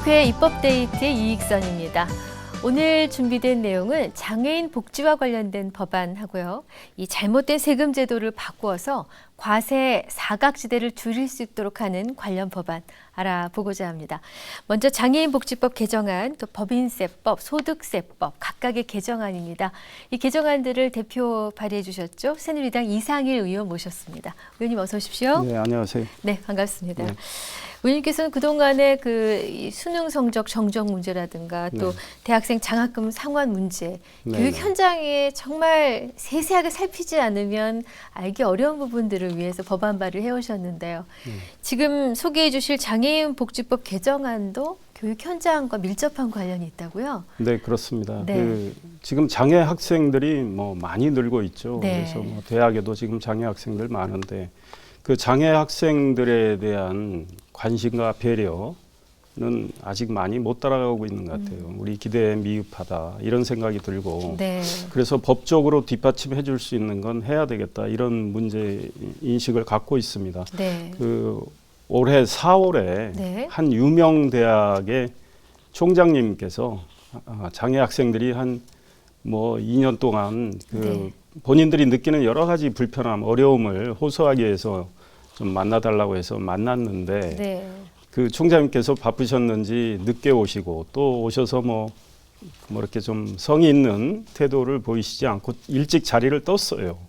국회 입법데이트의 이익선입니다. 오늘 준비된 내용은 장애인 복지와 관련된 법안하고요. 이 잘못된 세금 제도를 바꾸어서 과세 사각지대를 줄일 수 있도록 하는 관련 법안 알아보고자 합니다. 먼저 장애인복지법 개정안, 또 법인세법, 소득세법 각각의 개정안입니다. 이 개정안들을 대표 발의해 주셨죠. 새누리당 이상일 의원 모셨습니다. 의원님 어서 오십시오. 네, 안녕하세요. 네, 반갑습니다. 네. 의원님께서는 그동안의 이 수능 성적 정정 문제라든가 또 네. 대학생 장학금 상환 문제, 네, 교육 네. 현장에 정말 세세하게 살피지 않으면 알기 어려운 부분들을 위해서 법안 발의를 해오셨는데요. 지금 소개해 주실 장애인 복지법 개정안도 교육 현장과 밀접한 관련이 있다고요? 네, 그렇습니다. 네. 지금 장애 학생들이 많이 늘고 있죠. 네. 그래서 대학에도 지금 장애 학생들 많은데 그 장애 학생들에 대한 관심과 배려는 아직 많이 못 따라가고 있는 것 같아요. 우리 기대에 미흡하다 이런 생각이 들고 네. 그래서 법적으로 뒷받침해 줄 수 있는 건 해야 되겠다 이런 문제 인식을 갖고 있습니다. 네. 올해 4월에 네. 한 유명 대학의 총장님께서 장애 학생들이 한 2년 동안 네. 본인들이 느끼는 여러 가지 불편함, 어려움을 호소하기 위해서 좀 만나달라고 해서 만났는데 네. 그 총장님께서 바쁘셨는지 늦게 오시고 또 오셔서 이렇게 좀 성의 있는 태도를 보이시지 않고 일찍 자리를 떴어요.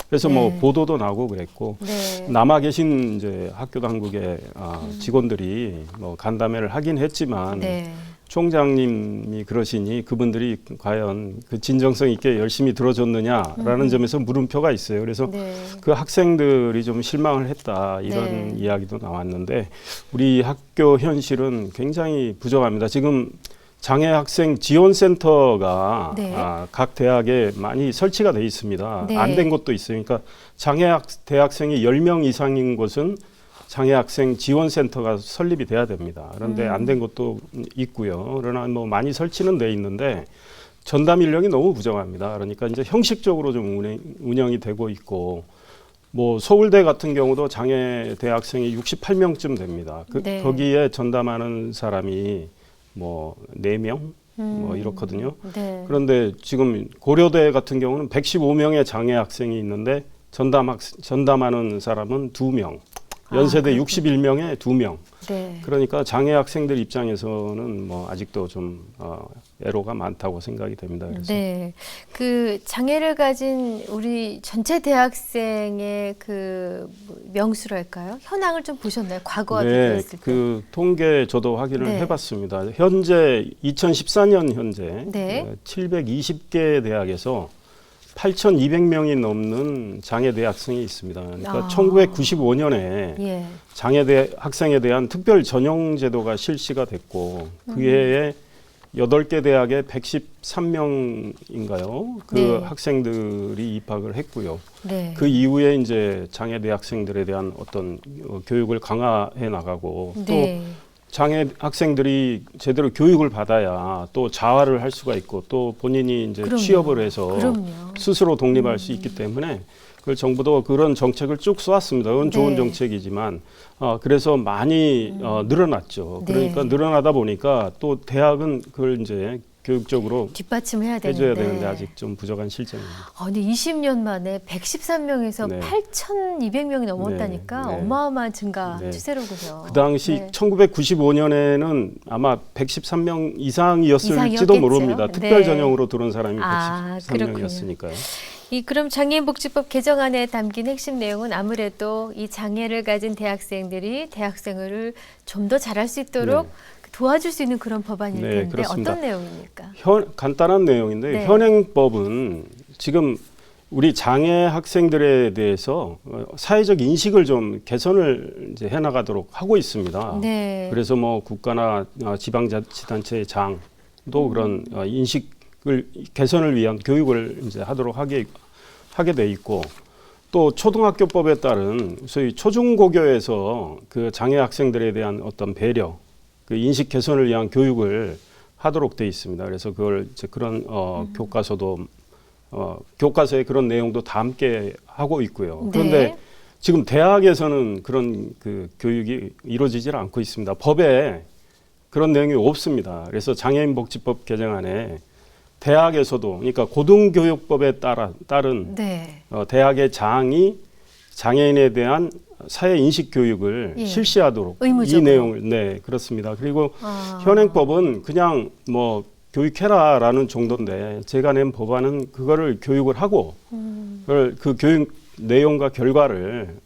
그래서 네. 보도도 나고 그랬고 네. 남아 계신 이제 학교 당국의 직원들이 간담회를 하긴 했지만 네. 총장님이 그러시니 그분들이 과연 그 진정성 있게 열심히 들어줬느냐라는 점에서 물음표가 있어요. 그래서 네. 그 학생들이 좀 실망을 했다 이런 네. 이야기도 나왔는데 우리 학교 현실은 굉장히 부족합니다. 지금 장애 학생 지원센터가 네. 각 대학에 많이 설치가 돼 있습니다. 네. 안 된 곳도 있어요. 그러니까 대학생이 10명 이상인 곳은 장애학생 지원센터가 설립이 돼야 됩니다. 그런데 안 된 곳도 있고요. 그러나 많이 설치는 돼 있는데 전담 인력이 너무 부족합니다. 그러니까 이제 형식적으로 좀 운영이 되고 있고 서울대 같은 경우도 장애 대학생이 68명쯤 됩니다. 네. 거기에 전담하는 사람이 4명 이렇거든요. 네. 그런데 지금 고려대 같은 경우는 115명의 장애 학생이 있는데 전담하는 사람은 2명. 연세대 61명에 2명. 네. 그러니까 장애 학생들 입장에서는 아직도 좀 애로가 많다고 생각이 됩니다. 그래서. 네. 그 장애를 가진 우리 전체 대학생의 명수랄까요? 현황을 좀 보셨나요? 과거와 네, 비교했을 때. 통계 저도 확인을 네. 해봤습니다. 현재 2014년 현재 네. 720개 대학에서 8,200명이 넘는 장애 대학생이 있습니다. 그러니까 1995년에 예. 장애 학생에 대한 특별 전형 제도가 실시가 됐고 그 해에 8개 대학에 113명인가요? 네. 학생들이 입학을 했고요. 네. 그 이후에 이제 장애 대학생들에 대한 어떤 교육을 강화해 나가고 네. 또 장애 학생들이 제대로 교육을 받아야 또 자활을 할 수가 있고 또 본인이 이제 그럼요. 취업을 해서 그럼요. 스스로 독립할 수 있기 때문에 그걸 정부도 그런 정책을 쭉 쏘았습니다. 그건 좋은 네. 정책이지만 그래서 많이 늘어났죠. 네. 그러니까 늘어나다 보니까 또 대학은 그걸 이제 교육적으로 뒷받침을 해야 해줘야 되는데. 되는데 아직 좀 부족한 실정입니다. 근데 20년 만에 113명에서 네. 8,200명이 넘었다니까 네. 네. 어마어마한 증가 네. 추세로군요. 그 당시 네. 1995년에는 아마 113명 이상이었을지도 이상이었겠죠. 모릅니다. 특별 네. 전형으로 들어온 사람이 아, 113명이었으니까요. 그럼 장애인복지법 개정안에 담긴 핵심 내용은 아무래도 이 장애를 가진 대학생들이 대학생활을 좀 더 잘할 수 있도록 도와줄 수 있는 그런 법안일 네, 텐데 그렇습니다. 어떤 내용입니까? 간단한 내용인데 네. 현행법은 지금 우리 장애 학생들에 대해서 사회적 인식을 좀 개선을 이제 해나가도록 하고 있습니다. 네. 그래서 국가나 지방자치단체의 장도 그런 인식을 개선을 위한 교육을 이제 하도록 하게 돼 있고 또 초등학교법에 따른 소위 초중고교에서 그 장애 학생들에 대한 어떤 배려, 그 인식 개선을 위한 교육을 하도록 돼 있습니다. 그래서 그걸 이제 그런 교과서에 그런 내용도 다 함께 하고 있고요. 그런데 네. 지금 대학에서는 그런 그 교육이 이루어지질 않고 있습니다. 법에 그런 내용이 없습니다. 그래서 장애인복지법 개정안에 대학에서도 그러니까 고등교육법에 따른 네. 대학의 장이 장애인에 대한 사회 인식 교육을 예. 실시하도록 의무적으로. 이 내용을 네 그렇습니다. 그리고 아. 현행법은 그냥 뭐 교육해라라는 정도인데 제가 낸 법안은 그거를 교육을 하고 그 교육 내용과 결과를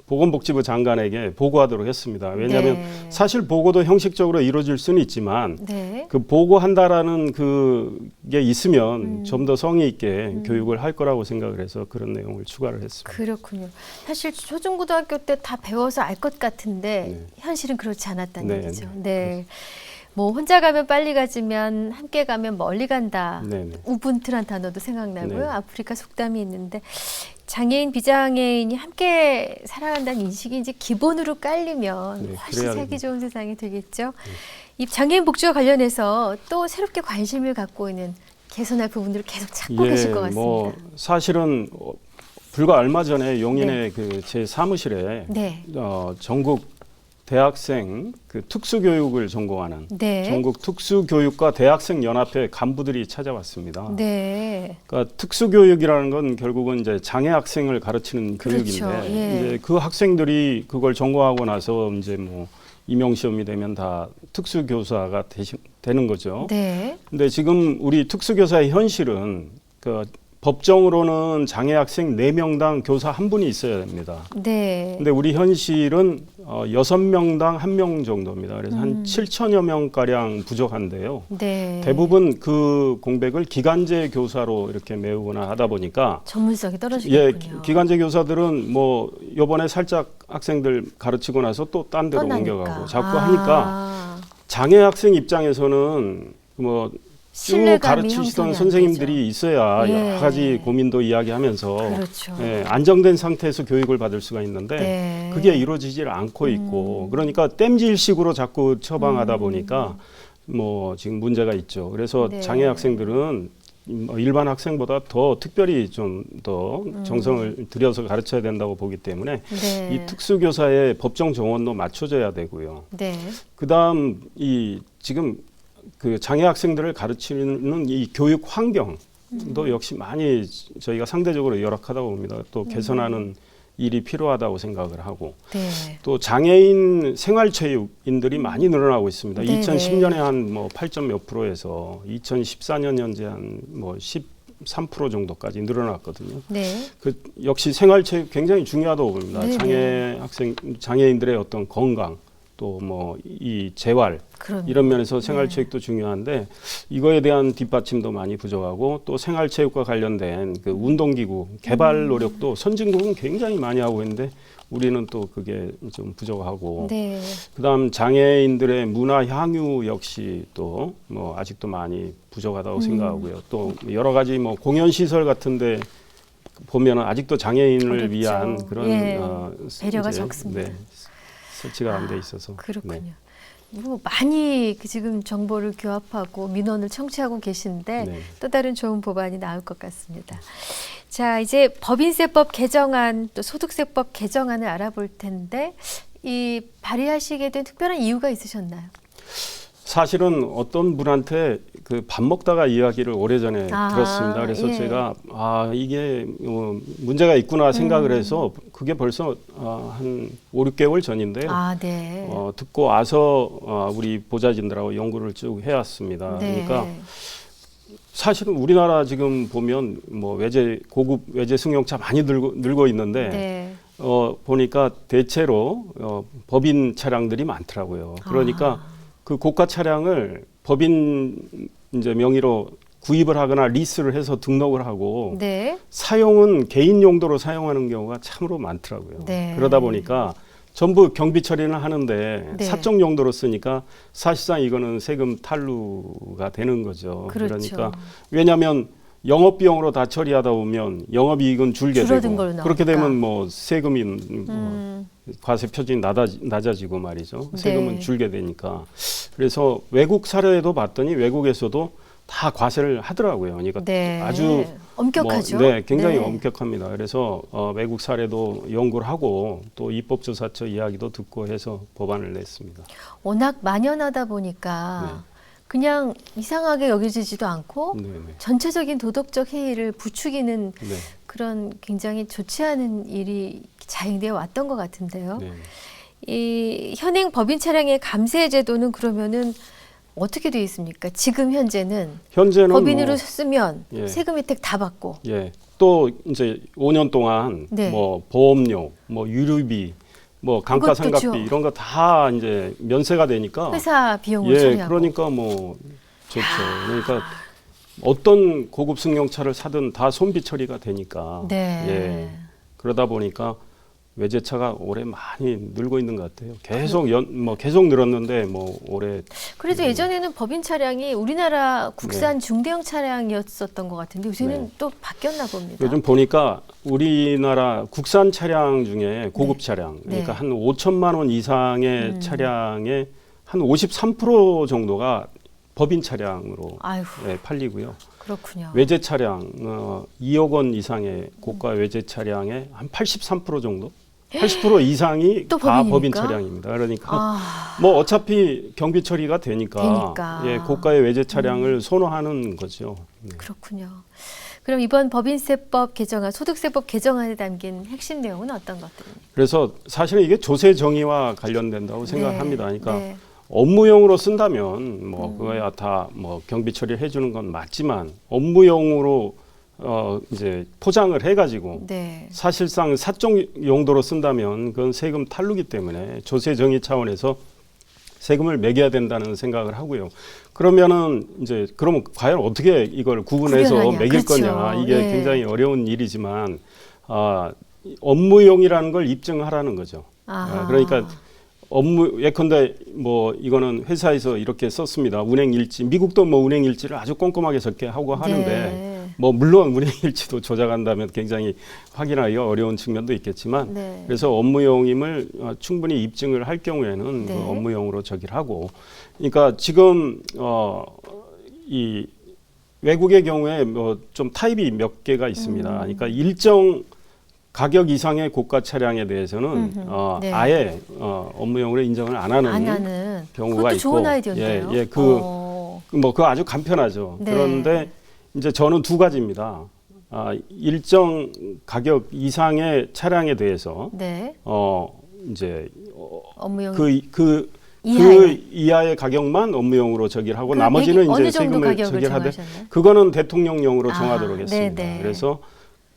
보건복지부 장관에게 보고하도록 했습니다. 왜냐하면 네. 사실 보고도 형식적으로 이루어질 수는 있지만 네. 그 보고한다라는 그게 있으면 좀 더 성의 있게 교육을 할 거라고 생각을 해서 그런 내용을 추가를 했습니다. 그렇군요. 사실 초중고등학교 때 다 배워서 알 것 같은데 네. 현실은 그렇지 않았다는 네, 얘기죠. 네. 네. 뭐 혼자 가면 빨리 가지만 함께 가면 멀리 간다. 네, 네. 우분투란 단어도 생각나고요. 네. 아프리카 속담이 있는데 장애인 비장애인이 함께 살아간다는 인식이 이제 기본으로 깔리면 네, 훨씬 그래야 살기 됩니다. 좋은 세상이 되겠죠. 이 장애인 복지와 관련해서 또 새롭게 관심을 갖고 있는 개선할 부분들을 계속 찾고 계실 것 같습니다. 뭐 사실은 불과 얼마 전에 용인의 그 제 사무실에 네. 전국 대학생 그 특수교육을 전공하는 네. 전국 특수교육과 대학생 연합회 간부들이 찾아왔습니다. 네. 그러니까 특수교육이라는 건 결국은 이제 장애 학생을 가르치는 그렇죠. 교육인데 예. 이제 그 학생들이 그걸 전공하고 나서 이제 뭐 임용 시험이 되면 다 특수교사가 되는 거죠. 네. 근데 지금 우리 특수교사의 현실은 그 법정으로는 장애 학생 4명당 교사 1분이 있어야 됩니다. 네. 근데 우리 현실은 6명당 1명 정도입니다. 그래서 한 7천여 명가량 부족한데요. 네. 대부분 그 공백을 기간제 교사로 이렇게 메우거나 하다 보니까 전문성이 예, 떨어지겠군요. 기간제 교사들은 뭐 요번에 살짝 학생들 가르치고 나서 또 딴 데로 떠나니까. 옮겨가고 자꾸 하니까 장애 학생 입장에서는 뭐 쭉 신뢰감이 가르치시던 형성이 안 선생님들이 되죠. 있어야 예. 여러 가지 고민도 이야기하면서 그렇죠. 예, 안정된 상태에서 교육을 받을 수가 있는데 네. 그게 이루어지질 않고 있고 그러니까 땜질식으로 자꾸 처방하다 보니까 뭐 지금 문제가 있죠. 그래서 네. 장애 학생들은 일반 학생보다 더 특별히 좀 더 정성을 들여서 가르쳐야 된다고 보기 때문에 네. 이 특수교사의 법정 정원도 맞춰져야 되고요. 네. 그다음 이 지금 그 장애 학생들을 가르치는 이 교육 환경도 역시 많이 저희가 상대적으로 열악하다고 봅니다. 또 개선하는 일이 필요하다고 생각을 하고 네. 또 장애인 생활체육인들이 많이 늘어나고 있습니다. 네네. 2010년에 한 뭐 8점 몇 프로에서 2014년 현재 한 뭐 13% 정도까지 늘어났거든요. 네. 그 역시 생활체육 굉장히 중요하다고 봅니다. 네네. 장애인들의 어떤 건강 또 뭐 이 재활 그럼. 이런 면에서 생활체육도 중요한데 이거에 대한 뒷받침도 많이 부족하고 또 생활체육과 관련된 그 운동기구 개발 노력도 선진국은 굉장히 많이 하고 있는데 우리는 또 그게 좀 부족하고 네. 그다음 장애인들의 문화 향유 역시 또 뭐 아직도 많이 부족하다고 생각하고요. 또 여러 가지 뭐 공연 시설 같은데 보면은 아직도 장애인을 어렵죠. 위한 그런 예. 배려가 이제, 적습니다. 네, 설치가 안 돼 있어서 그렇군요. 네. 뭐 많이 지금 정보를 교합하고 민원을 청취하고 계신데 네. 또 다른 좋은 법안이 나올 것 같습니다. 자, 이제 법인세법 개정안 또 소득세법 개정안을 알아볼 텐데 이 발의하시게 된 특별한 이유가 있으셨나요? 사실은 어떤 분한테 그 밥 먹다가 이야기를 오래전에 아, 들었습니다. 그래서 예. 제가 이게 문제가 있구나 생각을 해서 그게 벌써 한 5, 6개월 전인데요. 네. 듣고 와서 우리 보좌진들하고 연구를 쭉 해왔습니다. 네. 그러니까 사실은 우리나라 지금 보면 뭐 고급 외제 승용차 많이 늘고 있는데 네. 보니까 대체로 법인 차량들이 많더라고요. 그러니까 그 고가 차량을 법인 이제 명의로 구입을 하거나 리스를 해서 등록을 하고 네. 사용은 개인 용도로 사용하는 경우가 참으로 많더라고요. 네. 그러다 보니까 전부 경비 처리는 하는데 네. 사적 용도로 쓰니까 사실상 이거는 세금 탈루가 되는 거죠. 그렇죠. 그러니까 왜냐하면 영업비용으로 다 처리하다 보면 영업이익은 줄게 줄어든 되고 걸로 나오니까. 그렇게 되면 뭐 세금이 뭐 과세 표준이 낮아지고 말이죠. 세금은 네. 줄게 되니까. 그래서 외국 사례도 봤더니 외국에서도 다 과세를 하더라고요. 그러니까 네. 아주 엄격하죠. 네, 굉장히 네. 엄격합니다. 그래서 외국 사례도 연구를 하고 또 입법조사처 이야기도 듣고 해서 법안을 냈습니다. 워낙 만연하다 보니까 그냥 이상하게 여겨지지도 않고 네, 네, 전체적인 도덕적 해이를 부추기는 네, 그런 굉장히 좋지 않은 일이 자행되어 왔던 것 같은데요. 네. 이 현행 법인 차량의 감세 제도는 그러면은 어떻게 되어 있습니까? 지금 현재는 현재는 법인으로 뭐, 쓰면 예. 세금 혜택 다 받고 예, 또 이제 5년 동안 네. 뭐 보험료, 뭐 유류비, 뭐 감가상각비 그것도 이런 거 다 이제 면세가 되니까 회사 비용을 예, 처리하고 그러니까 뭐 좋죠. 그러니까 어떤 고급 승용차를 사든 다 손비 처리가 되니까 네. 예, 그러다 보니까 외제차가 올해 많이 늘고 있는 것 같아요. 계속 계속 늘었는데 뭐 올해 그래도 예전에는 법인 차량이 우리나라 국산 중대형 차량이었었던 것 같은데 요새는 네. 또 바뀌었나 봅니다. 요즘 보니까 우리나라 국산 차량 중에 고급 차량, 그러니까 네. 한 5천만 원 이상의 차량의 한 53% 정도가 법인 차량으로 아이고 예, 팔리고요. 그렇군요. 외제 차량 2억 원 이상의 고가 외제 차량의 한 83% 정도, 80% 이상이 또 다 법인 법인입니까? 차량입니다. 그러니까 아, 뭐 어차피 경비 처리가 되니까, 되니까. 예, 고가의 외제 차량을 선호하는 거죠. 네. 그렇군요. 그럼 이번 법인세법 개정안, 소득세법 개정안에 담긴 핵심 내용은 어떤 것들입니까? 그래서 사실은 이게 조세 정의와 관련된다고 생각합니다. 네, 그러니까 네. 업무용으로 쓴다면 뭐 그거야 다 뭐 경비 처리해 주는 건 맞지만 업무용으로 이제 포장을 해가지고 네. 사실상 사적 용도로 쓴다면 그건 세금 탈루기 때문에 조세 정의 차원에서 세금을 매겨야 된다는 생각을 하고요. 그러면은 이제 그러면 과연 어떻게 이걸 구분해서 구별하냐. 매길 그렇죠. 거냐 이게 예. 굉장히 어려운 일이지만 업무용이라는 걸 입증하라는 거죠. 아하. 그러니까 예컨대 뭐 이거는 회사에서 이렇게 썼습니다. 운행일지 미국도 뭐 운행일지를 아주 꼼꼼하게 적게 하고 하는데 네. 뭐 물론 운행일지도 조작한다면 굉장히 확인하기가 어려운 측면도 있겠지만 네. 그래서 업무용임을 충분히 입증을 할 경우에는 네. 그 업무용으로 저기를 하고 그러니까 지금 이 외국의 경우에 뭐 좀 타입이 몇 개가 있습니다. 그러니까 일정 가격 이상의 고가 차량에 대해서는 네. 아예 업무용으로 인정을 안 하는 경우가 그것도 있고 좋은 아이디어인데요. 예, 그거 아주 간편하죠. 네. 그런데 이제 저는 두 가지입니다. 일정 가격 이상의 차량에 대해서 네. 이제 업무용 그 이하의. 이하의 가격만 업무용으로 저기를 하고 그 나머지는 어느 이제 정도 세금을 가격을 저기를 하되 정하셨나요? 그거는 대통령령으로 정하도록 했습니다. 네네. 그래서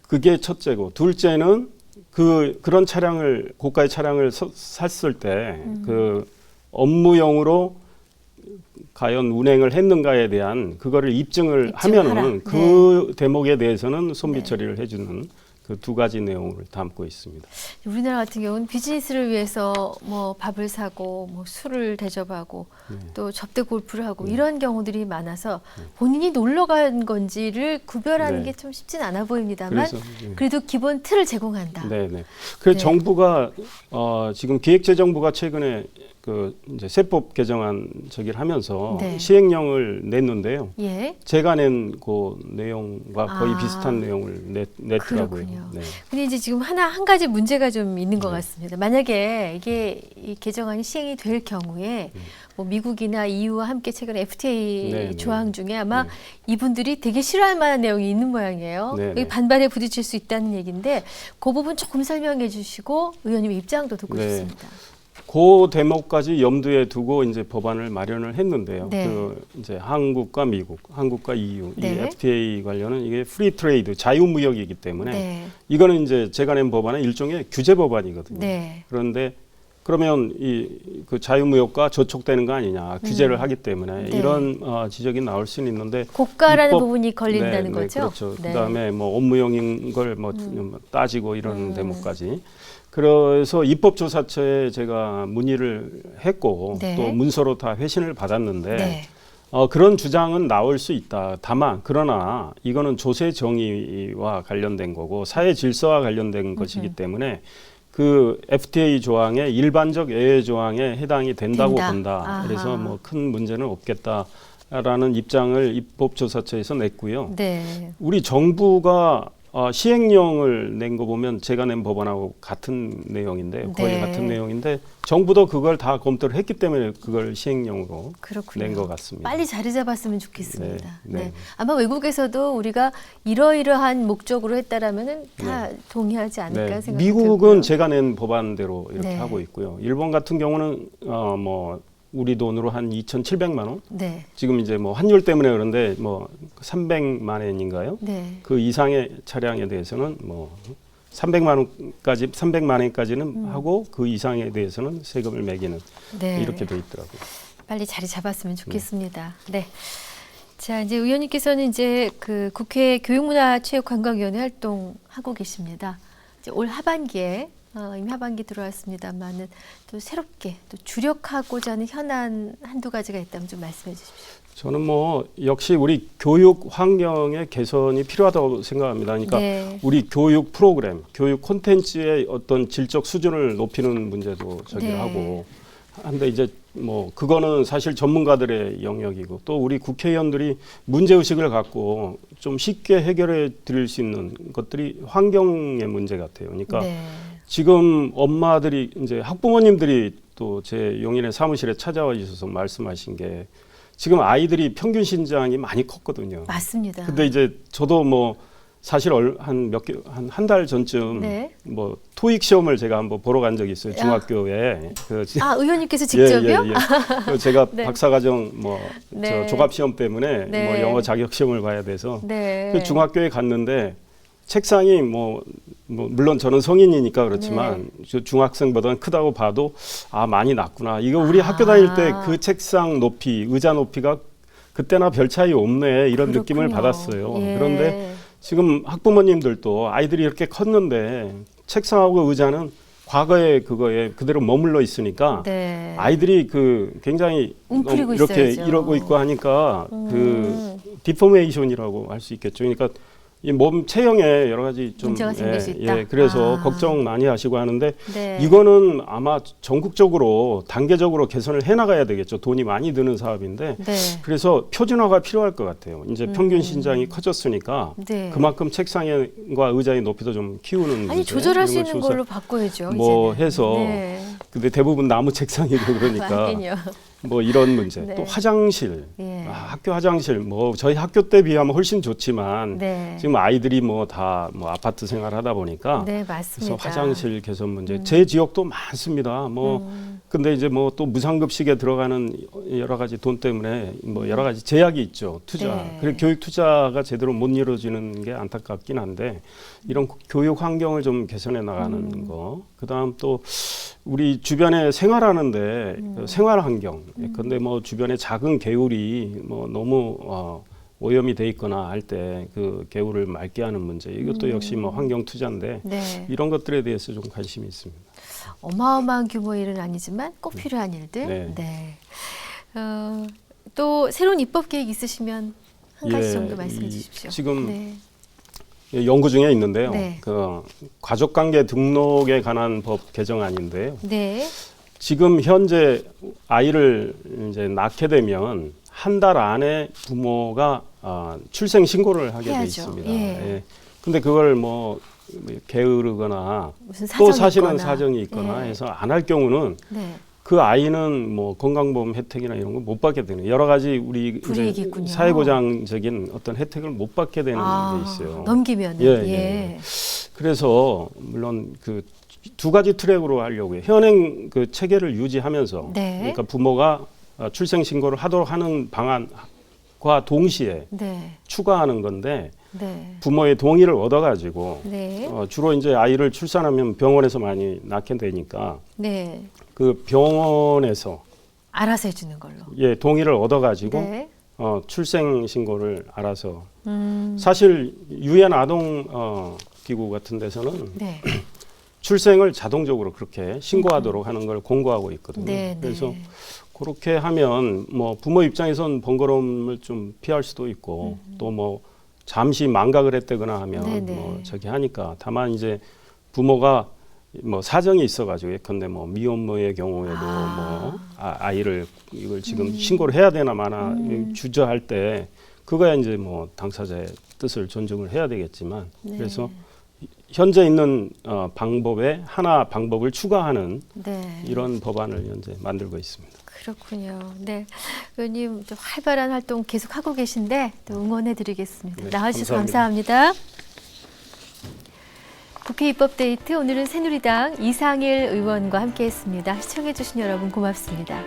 그게 첫째고 둘째는 그런 차량을 고가의 차량을 샀을 때 그 업무용으로 과연 운행을 했는가에 대한 그거를 입증을 하면은 그 대목에 대해서는 손비 처리를 해주는 그 두 가지 내용을 담고 있습니다. 우리나라 같은 경우는 비즈니스를 위해서 뭐 밥을 사고 뭐 술을 대접하고 또 접대 골프를 하고 이런 경우들이 많아서 본인이 놀러 간 건지를 구별하는 네. 게 좀 쉽진 않아 보입니다만 그래서 그래도 기본 틀을 제공한다. 네네. 그래서 네. 정부가 지금 기획재정부가 최근에 그 이제 세법 개정안 저기를 하면서 네. 시행령을 냈는데요. 예. 제가 낸 그 내용과 거의 비슷한 내용을 냈더라고요. 그렇군요. 네. 근데 이제 지금 한 가지 문제가 좀 있는 것 같습니다. 만약에 이게 이 개정안이 시행이 될 경우에 뭐 미국이나 EU와 함께 최근 FTA 네, 네. 조항 중에 아마 네. 이분들이 되게 싫어할 만한 내용이 있는 모양이에요. 네, 여기 네. 반발에 부딪힐 수 있다는 얘기인데 그 부분 조금 설명해 주시고 의원님 입장도 듣고 네. 싶습니다. 그 대목까지 염두에 두고 이제 법안을 마련을 했는데요. 네. 그 이제 한국과 미국, 한국과 EU, 이 네. FTA 관련은 이게 프리 트레이드 자유무역이기 때문에 네. 이거는 이제 제가 낸 법안은 일종의 규제 법안이거든요. 네. 그런데 그러면 그 자유무역과 저촉되는 거 아니냐 규제를 하기 때문에 네. 이런 지적이 나올 수는 있는데 고가라는 입법- 부분이 걸린다는 네, 거죠. 그렇죠. 네. 그다음에 뭐 업무용인 걸 뭐 따지고 이런 대목까지. 그래서 입법조사처에 제가 문의를 했고 네. 또 문서로 다 회신을 받았는데 네. 그런 주장은 나올 수 있다. 다만 그러나 이거는 조세 정의와 관련된 거고 사회 질서와 관련된 것이기 때문에 그 FTA 조항의 일반적 예외 조항에 해당이 된다고 된다. 본다. 아하. 그래서 뭐 큰 문제는 없겠다. 라는 입장을 입법조사처에서 냈고요. 네. 우리 정부가 시행령을 낸 거 보면 제가 낸 법안하고 같은 내용인데 거의 네. 같은 내용인데 정부도 그걸 다 검토를 했기 때문에 그걸 시행령으로 그렇군요. 낸 것 같습니다. 빨리 자리 잡았으면 좋겠습니다. 네, 네. 아마 외국에서도 우리가 이러이러한 목적으로 했다라면은 다 동의하지 않을까 네. 생각이 미국은 들고요. 제가 낸 법안대로 이렇게 네. 하고 있고요. 일본 같은 경우는 뭐 우리 돈으로 한 2,700만 원. 네. 지금 이제 뭐 환율 때문에 그런데 뭐 300만 원인가요? 네. 그 이상의 차량에 대해서는 뭐 300만 원까지는 하고 그 이상에 대해서는 세금을 매기는 네. 이렇게 돼 있더라고요. 빨리 자리 잡았으면 좋겠습니다. 네. 자, 이제 의원님께서는 이제 그 국회 교육문화체육관광위원회 활동하고 계십니다. 이제 올 하반기에 이미 하반기 들어왔습니다만은 또 새롭게 또 주력하고자 하는 현안 한두 가지가 있다면 좀 말씀해 주십시오. 저는 뭐 역시 우리 교육 환경의 개선이 필요하다고 생각합니다. 그러니까 네. 우리 교육 프로그램, 교육 콘텐츠의 어떤 질적 수준을 높이는 문제도 네. 하고 한데 이제 뭐 그거는 사실 전문가들의 영역이고 또 우리 국회의원들이 문제 의식을 갖고 좀 쉽게 해결해 드릴 수 있는 것들이 환경의 문제 같아요. 그러니까 네. 지금 엄마들이 이제 학부모님들이 또 제 용인의 사무실에 찾아와 주셔서 말씀하신 게 지금 아이들이 평균 신장이 많이 컸거든요. 맞습니다. 근데 이제 저도 뭐 사실 한 달 전쯤 네. 뭐 토익 시험을 제가 한번 보러 간 적이 있어요. 중학교에. 의원님께서 직접요? 그 제가 네. 박사과정 뭐 네. 저 종합 시험 때문에 네. 뭐 영어 자격 시험을 봐야 돼서 네. 그 중학교에 갔는데 책상이 뭐 물론 저는 성인이니까 그렇지만 저 중학생보다는 크다고 봐도 많이 낮구나. 이거 우리 학교 다닐 때 그 책상 높이, 의자 높이가 그때나 별 차이 없네 이런 느낌을 그렇군요. 받았어요. 예. 그런데 지금 학부모님들도 아이들이 이렇게 컸는데 책상하고 의자는 과거의 그거에 그대로 머물러 있으니까 네. 아이들이 그 굉장히 웅크리고 이렇게 있어야죠. 이러고 있고 하니까 그 디포메이션이라고 할 수 있겠죠. 그러니까 이 몸 체형에 여러 가지 좀 문제가 생길 수 있다. 그래서 걱정 많이 하시고 하는데 네. 이거는 아마 전국적으로 단계적으로 개선을 해나가야 되겠죠. 돈이 많이 드는 사업인데 네. 그래서 표준화가 필요할 것 같아요. 이제 평균 신장이 커졌으니까 네. 그만큼 책상과 의자의 높이도 좀 키우는 아니 문제. 조절할 수 이런 있는 걸 걸로 바꿔야죠. 뭐 이제는. 해서 네. 근데 대부분 나무 책상이고 그러니까 하긴요. 뭐 이런 문제. 네. 또 화장실. 예. 학교 화장실 뭐 저희 학교 때 비하면 훨씬 좋지만 네. 지금 아이들이 뭐 다 뭐 아파트 생활하다 보니까 네, 맞습니다. 그래서 화장실 개선 문제. 제 지역도 많습니다. 뭐 근데 이제 뭐 또 무상급식에 들어가는 여러 가지 돈 때문에 뭐 여러 가지 제약이 있죠. 투자. 네. 그리고 교육 투자가 제대로 못 이루어지는 게 안타깝긴 한데 이런 교육 환경을 좀 개선해 나가는 거. 그다음 또 우리 주변에 생활하는데 그 생활 환경. 근데 뭐 주변에 작은 개울이 뭐 너무 오염이 돼 있거나 할 때 그 개울을 맑게 하는 문제. 이것도 역시 뭐 환경 투자인데 네. 이런 것들에 대해서 좀 관심이 있습니다. 어마어마한 규모의 일은 아니지만 꼭 필요한 일들. 네. 네. 또 새로운 입법 계획 있으시면 한 가지 정도 말씀해 주십시오. 지금 네. 연구 중에 있는데요. 네. 그 가족관계 등록에 관한 법 개정안인데요. 네. 지금 현재 아이를 이제 낳게 되면 한 달 안에 부모가 출생 신고를 하게 돼 해야죠. 있습니다. 예. 근데 그걸 뭐 게으르거나 무슨 또 사정이 사실은 있거나. 사정이 있거나 예. 해서 안 할 경우는 네. 그 아이는 뭐 건강보험 혜택이나 이런 거 못 받게 되는 여러 가지 우리 불이익이 이제 있군요. 사회보장적인 어떤 혜택을 못 받게 되는 게 있어요. 넘기면은. 예. 그래서 물론 그 두 가지 트랙으로 하려고요. 현행 그 체계를 유지하면서 네. 그러니까 부모가 출생 신고를 하도록 하는 방안과 동시에 네. 추가하는 건데 네. 부모의 동의를 얻어가지고 네. 주로 이제 아이를 출산하면 병원에서 많이 낳게 되니까 네. 그 병원에서 알아서 해주는 걸로. 동의를 얻어가지고 네. 출생 신고를 알아서 사실 유엔 아동 기구 같은 데서는 네. 출생을 자동적으로 그렇게 신고하도록 하는 걸 공고하고 있거든요. 네. 그래서 네. 그렇게 하면 뭐 부모 입장에선 번거로움을 좀 피할 수도 있고 또 뭐 잠시 망각을 했다거나 하면 네네. 뭐 저기 하니까 다만 이제 부모가 뭐 사정이 있어가지고 예컨대 뭐 미혼모의 경우에도 뭐 아이를 이걸 지금 신고를 해야 되나 마나 주저할 때 그거야 이제 뭐 당사자의 뜻을 존중을 해야 되겠지만 네. 그래서 현재 있는 방법에 하나 방법을 추가하는 네. 이런 법안을 현재 만들고 있습니다. 그렇군요. 네, 의원님 좀 활발한 활동 계속 하고 계신데 또 응원해드리겠습니다. 네, 나와주셔서 감사합니다. 감사합니다. 국회 입법데이트 오늘은 새누리당 이상일 의원과 함께했습니다. 시청해주신 여러분 고맙습니다.